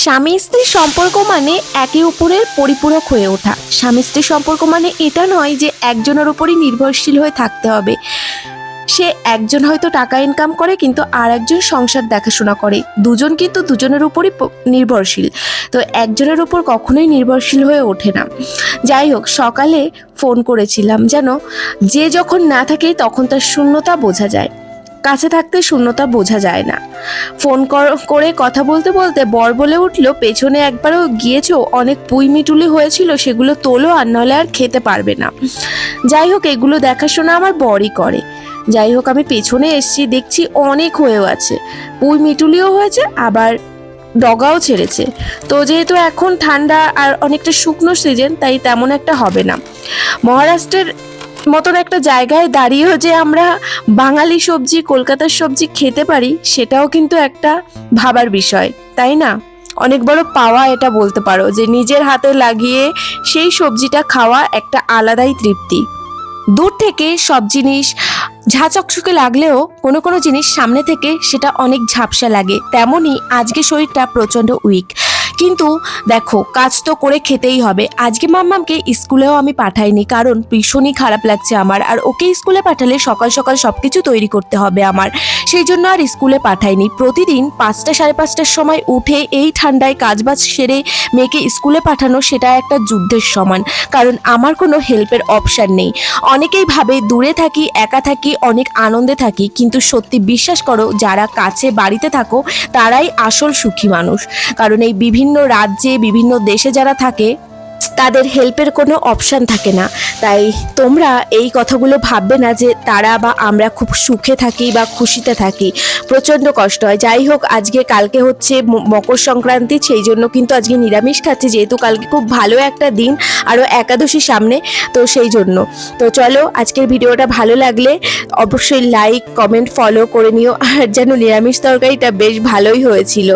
স্বামী স্ত্রীর সম্পর্ক মানে একে অপরের পরিপূরক হয়ে ওঠা। স্বামী স্ত্রীর সম্পর্ক মানে এটা নয় যে একজনের উপরই নির্ভরশীল হয়ে থাকতে হবে। সে একজন হয়তো টাকা ইনকাম করে কিন্তু আর একজন সংসার দেখাশোনা করে, দুজন কিন্তু দুজনের উপরই নির্ভরশীল। তো একজনের উপর কখনোই নির্ভরশীল হয়ে ওঠে না। যাই হোক, সকালে ফোন করেছিলাম, যেন যে যখন না থাকে তখন তার শূন্যতা বোঝা যায়, কাছে থাকতে শূন্যতা বোঝা যায় না। ফোন করে কথা বলতে বলতে বর বলে উঠল, পেছনে একবারও গিয়েছো, অনেক পুঁই মিটুলি হয়েছিল, সেগুলো তোলো, আর নাহলে আর খেতে পারবে না। যাই হোক, এগুলো দেখাশোনা আমার বরই করে। যাই হোক, আমি পেছনে এসছি, দেখছি অনেক হয়েও আছে, পুঁই মিটুলিও হয়েছে, আবার ডগাও ছেড়েছে। তো যেহেতু এখন ঠান্ডা আর অনেকটা শুকনো সিজন, তাই তেমন একটা হবে না। মহারাষ্ট্রের মতন একটা জায়গায় দাঁড়িয়েও যে আমরা বাঙালি সবজি, কলকাতার সবজি খেতে পারি, সেটাও কিন্তু একটা ভাবার বিষয়, তাই না? অনেক বড় পাওয়া এটা বলতে পারো, যে নিজের হাতে লাগিয়ে সেই সবজিটা খাওয়া একটা আলাদাই তৃপ্তি। দূর থেকে সব জিনিস ঝাঁচকচকে লাগলেও কোনো কোনো জিনিস সামনে থেকে সেটা অনেক ঝাপসা লাগে। তেমনই আজকে শরীরটা প্রচণ্ড উইক, কিন্তু দেখো, কাজ তো করে খেতেই হবে। আজকে মাম্মামকে স্কুলেও আমি পাঠাইনি, কারণ ভীষণই খারাপ লাগছে আমার, আর ওকে স্কুলে পাঠালে সকাল সকাল সব কিছু তৈরি করতে হবে আমার, সেই জন্য আর স্কুলে পাঠাইনি। প্রতিদিন 5টা সাড়ে 5টার সময় উঠে এই ঠান্ডায় কাজবাজ সেরে মেয়েকে স্কুলে পাঠানো, সেটা একটা যুদ্ধের সমান, কারণ আমার কোনো হেল্পের অপশান নেই। অনেকেই ভাবে দূরে থাকি, একা থাকি, অনেক আনন্দে থাকি, কিন্তু সত্যি বিশ্বাস করো, যারা কাছে বাড়িতে থাকো তারাই আসল সুখী মানুষ। কারণ এই বিভিন্ন রাজ্যে, বিভিন্ন দেশে যারা থাকে, তাদের হেল্পের কোনো অপশান থাকে না। তাই তোমরা এই কথাগুলো ভাববে না যে তারা বা আমরা খুব সুখে থাকি বা খুশিতে থাকি, প্রচণ্ড কষ্ট হয়। যাই হোক, কালকে হচ্ছে মকর সংক্রান্তি, সেই জন্য কিন্তু আজকে নিরামিষ খাচ্ছি, যেহেতু কালকে খুব ভালো একটা দিন, আরও একাদশী সামনে, তো সেই জন্য। তো চলো, আজকের ভিডিওটা ভালো লাগলে অবশ্যই লাইক, কমেন্ট, ফলো করে নিও। আর যেন নিরামিষ তরকারিটা বেশ ভালোই হয়েছিল।